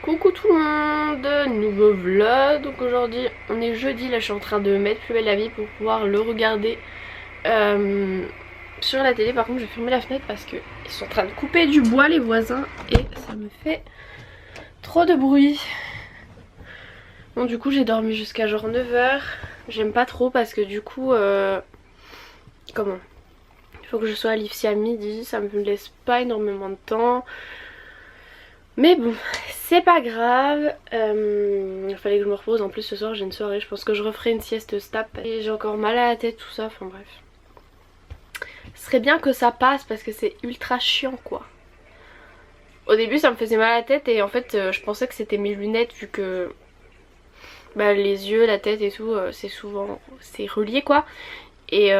Coucou tout le monde, nouveau vlog. Donc aujourd'hui on est jeudi, là je suis en train de mettre Plus belle la vie pour pouvoir le regarder sur la télé. Par contre je vais fermer la fenêtre parce qu'ils sont en train de couper du bois les voisins et ça me fait trop de bruit. Bon du coup j'ai dormi jusqu'à genre 9h. J'aime pas trop parce que du coup comment, il faut que je sois à l'IFSI à midi, ça me laisse pas énormément de temps. Mais bon, c'est pas grave, il fallait que je me repose. En plus ce soir j'ai une soirée, je pense que je referai une sieste stap. Et j'ai encore mal à la tête, tout ça, enfin bref. Ce serait bien que ça passe parce que c'est ultra chiant quoi. Au début ça me faisait mal à la tête et en fait je pensais que c'était mes lunettes vu que bah, les yeux, la tête et tout, c'est relié quoi. Et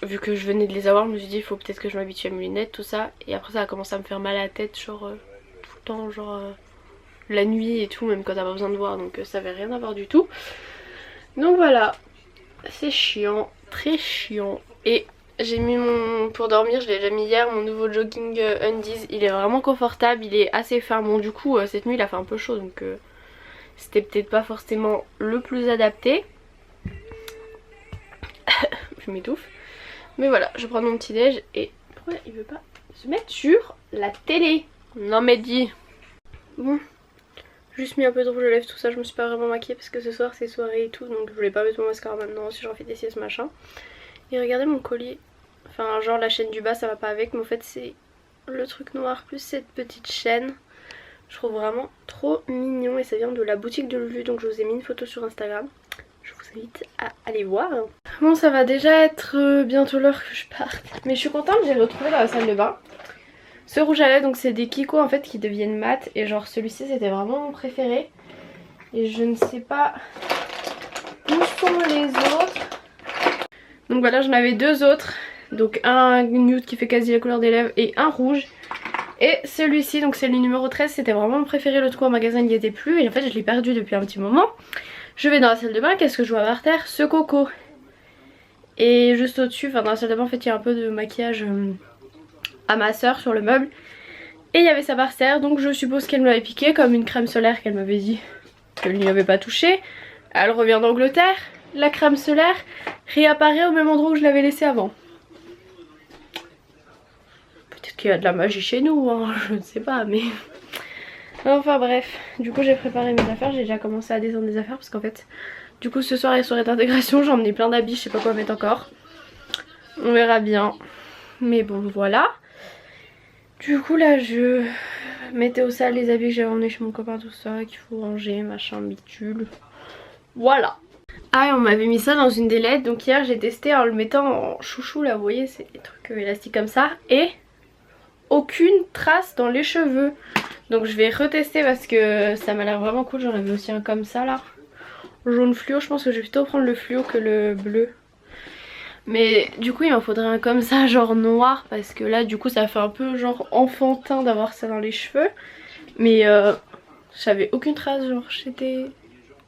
vu que je venais de les avoir, je me suis dit il faut peut-être que je m'habitue à mes lunettes, tout ça. Et après ça a commencé à me faire mal à la tête genre... genre la nuit et tout, même quand t'as pas besoin de voir, donc ça avait rien à voir du tout. Donc voilà, c'est chiant, très chiant. Et j'ai mis mon, pour dormir, je l'ai déjà mis hier, mon nouveau jogging undies. Il est vraiment confortable, il est assez fin. Bon du coup cette nuit il a fait un peu chaud, donc c'était peut-être pas forcément le plus adapté. Je m'étouffe. Mais voilà, je prends mon petit déj. Et pourquoi il veut pas se mettre sur la télé? Non mais dis. Bon, juste mis un peu de rouge à lèvres, tout ça, je me suis pas vraiment maquillée parce que ce soir c'est soirée et tout, donc je voulais pas mettre mon mascara maintenant si j'en fais des siestes machin. Et regardez mon collier, enfin genre la chaîne du bas ça va pas avec, mais en fait c'est le truc noir plus cette petite chaîne. Je trouve vraiment trop mignon et ça vient de la boutique de Lulu, donc je vous ai mis une photo sur Instagram. Je vous invite à aller voir. Bon ça va déjà être bientôt l'heure que je parte, mais je suis contente, j'ai retrouvé dans la salle de bain ce rouge à lèvres. Donc c'est des Kiko en fait qui deviennent mat et genre celui-ci c'était vraiment mon préféré. Et je ne sais pas où sont les autres. Donc voilà, j'en avais deux autres. Donc un nude qui fait quasi la couleur des lèvres et un rouge. Et celui-ci, donc c'est le numéro 13, c'était vraiment mon préféré. L'autre coup en magasin il n'y était plus et en fait je l'ai perdu depuis un petit moment. Je vais dans la salle de bain, qu'est-ce que je vois par terre? Ce coco. Et juste au-dessus, enfin dans la salle de bain en fait il y a un peu de maquillage à ma soeur sur le meuble. Et il y avait sa par terre, donc je suppose qu'elle me l'avait piqué comme une crème solaire qu'elle m'avait dit qu'elle n'y avait pas touché. Elle revient d'Angleterre, la crème solaire réapparaît au même endroit où je l'avais laissée avant. Peut-être qu'il y a de la magie chez nous, hein, je ne sais pas, mais... Enfin bref, du coup j'ai préparé mes affaires, j'ai déjà commencé à descendre des affaires parce qu'en fait, du coup ce soir il y a soirée d'intégration, j'ai emmené plein d'habits, je sais pas quoi mettre encore. On verra bien, mais bon voilà. Du coup là je mettais au sale les habits que j'avais emmenés chez mon copain, tout ça, qu'il faut ranger, machin, bidule. Voilà. Ah et on m'avait mis ça dans une des LED, donc hier j'ai testé en le mettant en chouchou là, vous voyez c'est des trucs élastiques comme ça. Et aucune trace dans les cheveux. Donc je vais retester parce que ça m'a l'air vraiment cool, j'en avais aussi un comme ça là. Jaune fluo, je pense que je vais plutôt prendre le fluo que le bleu. Mais du coup il m'en faudrait un comme ça genre noir parce que là du coup ça fait un peu genre enfantin d'avoir ça dans les cheveux. Mais j'avais aucune trace, genre j'étais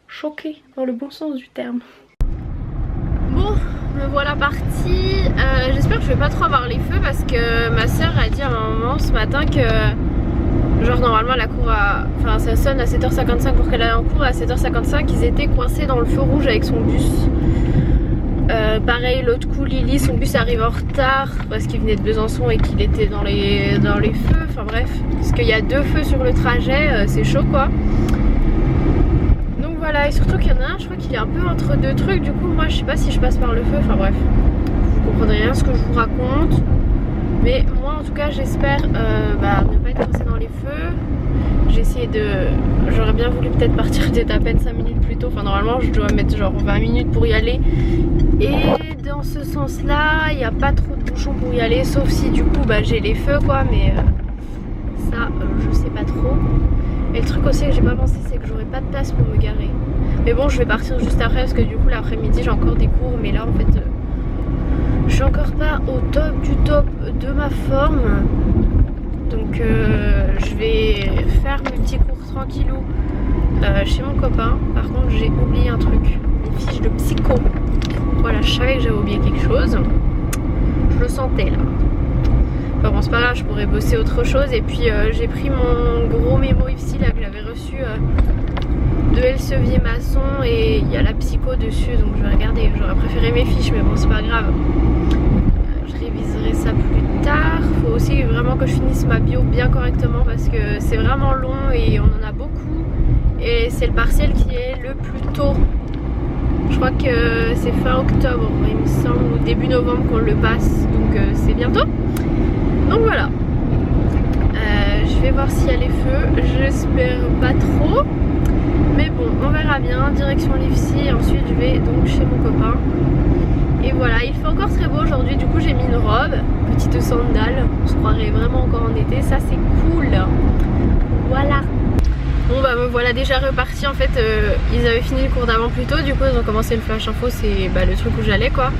choquée dans le bon sens du terme. Bon, me voilà partie. J'espère que je vais pas trop avoir les feux parce que ma soeur a dit à un moment ce matin que genre normalement la cour à... Enfin ça sonne à 7h55 pour qu'elle aille en cours, à 7h55 ils étaient coincés dans le feu rouge avec son bus. Pareil l'autre coup Lily, son bus arrive en retard parce qu'il venait de Besançon et qu'il était dans les feux, enfin bref, parce qu'il y a deux feux sur le trajet, c'est chaud quoi. Donc voilà, et surtout qu'il y en a un, je crois qu'il est un peu entre deux trucs, du coup moi je sais pas si je passe par le feu, enfin bref, vous comprenez rien ce que je vous raconte. Mais moi en tout cas j'espère ne pas être coincée dans les feux. J'ai essayé de... J'aurais bien voulu peut-être partir peut-être à peine 5 minutes plus tôt. Enfin normalement je dois mettre genre 20 minutes pour y aller. Et dans ce sens là il n'y a pas trop de bouchons pour y aller. Sauf si du coup j'ai les feux quoi. Mais ça je sais pas trop. Et le truc aussi que j'ai pas pensé c'est que j'aurais pas de place pour me garer. Mais bon je vais partir juste après parce que du coup l'après-midi j'ai encore des cours. Mais là en fait je suis encore pas au top du top de ma forme. Donc je vais faire mes petits cours tranquillou chez mon copain. Par contre j'ai oublié un truc, une fiche de psycho. Voilà, je savais que j'avais oublié quelque chose. Je le sentais là. Enfin bon c'est pas grave, je pourrais bosser autre chose. Et puis j'ai pris mon gros mémo ici là que j'avais reçu de Elsevier-Masson et il y a la psycho dessus, donc je vais regarder. J'aurais préféré mes fiches mais bon c'est pas grave, je réviserai ça plus tard. Faut aussi vraiment que je finisse ma bio bien correctement parce que c'est vraiment long et on en a beaucoup et c'est le partiel qui est le plus tôt. Je crois que c'est fin octobre il me semble, ou début novembre qu'on le passe, donc c'est bientôt. Donc voilà, je vais voir s'il y a les feux, j'espère pas trop. Mais bon, on verra bien, direction l'IFSI et ensuite je vais donc chez mon copain. Et voilà, il fait encore très beau aujourd'hui, du coup j'ai mis une robe, petite sandale, on se croirait vraiment encore en été, ça c'est cool. Voilà. Bon bah me voilà déjà reparti en fait, ils avaient fini le cours d'avant plus tôt, du coup ils ont commencé le flash info, c'est le truc où j'allais quoi.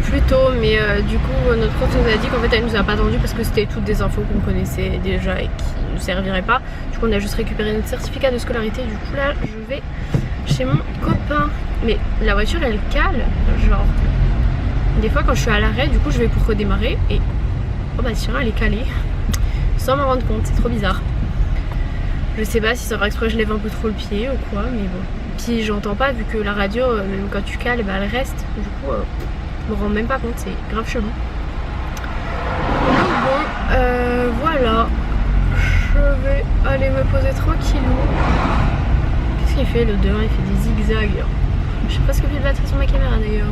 Plus tôt, mais du coup notre prof nous a dit qu'en fait elle nous a pas attendu parce que c'était toutes des infos qu'on connaissait déjà et qui nous serviraient pas. Du coup on a juste récupéré notre certificat de scolarité, du coup là je vais chez mon copain. Mais la voiture elle cale, genre des fois quand je suis à l'arrêt du coup je vais pour redémarrer et oh bah tiens elle est calée sans m'en rendre compte, c'est trop bizarre. Je sais pas si ça va exprès je lève un peu trop le pied ou quoi, mais bon. Puis j'entends pas vu que la radio même quand tu cales bah, elle reste, du coup je me rends même pas compte, c'est grave chelou. Donc bon, voilà, je vais aller me poser tranquillou. Qu'est-ce qu'il fait l'odeur? Il fait des zigzags. J'ai presque plus de batterie sur ma caméra d'ailleurs.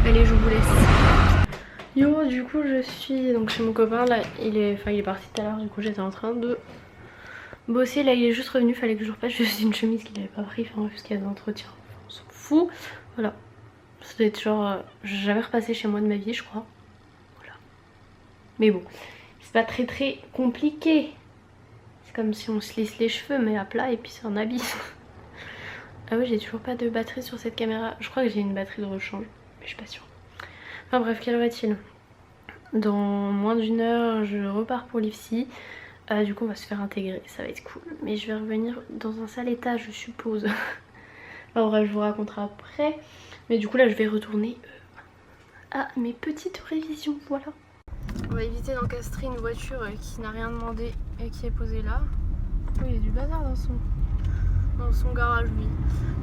Allez, je vous laisse. Yo, du coup je suis donc chez mon copain là, il est parti tout à l'heure, du coup j'étais en train de bosser, là il est juste revenu, fallait que je repasse juste une chemise qu'il avait pas pris, enfin parce qu'il y a des entretiens, on s'en fout. Voilà. Ça doit être genre, j'ai jamais repassé chez moi de ma vie je crois. Voilà. Mais bon, c'est pas très compliqué. C'est comme si on se lisse les cheveux mais à plat et puis c'est un habit. Ah oui j'ai toujours pas de batterie sur cette caméra. Je crois que j'ai une batterie de rechange mais je suis pas sûre. Enfin bref, quelle heure est-il? Dans moins d'une heure je repars pour l'IFSI. Du coup on va se faire intégrer, ça va être cool. Mais je vais revenir dans un sale état je suppose. En vrai je vous raconterai après. Mais du coup là je vais retourner à mes petites révisions, voilà. On va éviter d'encastrer une voiture qui n'a rien demandé et qui est posée là. Oh, il y a du bazar dans son garage lui.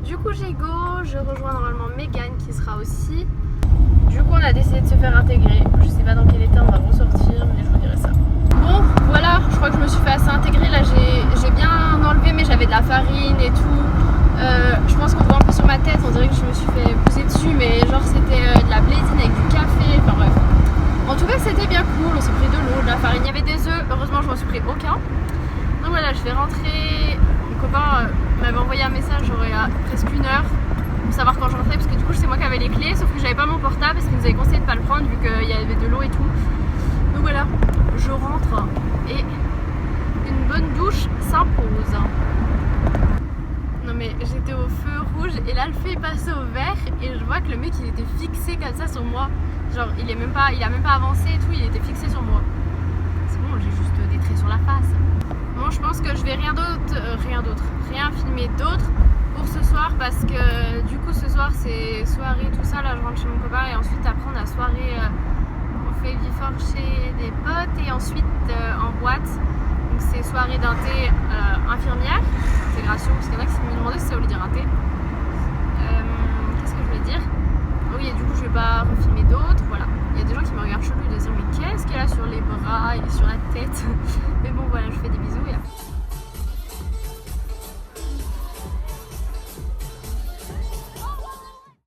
Du coup j'ai go, je rejoins normalement Megan qui sera aussi. Du coup on a décidé de se faire intégrer. Je sais pas dans quel état on va ressortir mais je vous dirai ça. Bon voilà, je crois que je me suis fait assez intégrer. Là j'ai bien enlevé mais j'avais de la farine et tout. Je pense qu'on voit un peu sur ma tête, on dirait que je me suis fait pousser dessus mais genre c'était de la blédine avec du café, enfin bref. En tout cas c'était bien cool, on s'est pris de l'eau, de la farine, il y avait des œufs, heureusement je m'en suis pris aucun. Donc voilà, je vais rentrer. Mon copain m'avait envoyé un message genre il y a presque une heure pour savoir quand je rentrais parce que du coup c'est moi qui avais les clés sauf que j'avais pas mon portable parce qu'il nous avait conseillé de pas le prendre vu qu'il y avait de l'eau et tout. Donc voilà, je rentre et une bonne douche s'impose. Non mais j'étais au feu rouge et là le feu est passé au vert et je vois que le mec il était fixé comme ça sur moi. Genre il a même pas avancé et tout, il était fixé sur moi. C'est bon, j'ai juste des traits sur la face. Bon, je pense que je vais rien filmer d'autre pour ce soir parce que du coup ce soir c'est soirée tout ça, là je rentre chez mon copain et ensuite après on a soirée, on fait before chez des potes et ensuite en boîte. Donc c'est soirée d'un thé infirmière, intégration, parce qu'il y en a qui me demandaient si ça voulait dire un thé. Qu'est-ce que je voulais dire? Oui et du coup je vais pas refilmer d'autres, voilà. Il y a des gens qui me regardent chelou et de dire mais qu'est-ce qu'elle a sur les bras et sur la tête. Mais bon voilà, je fais des bisous et à...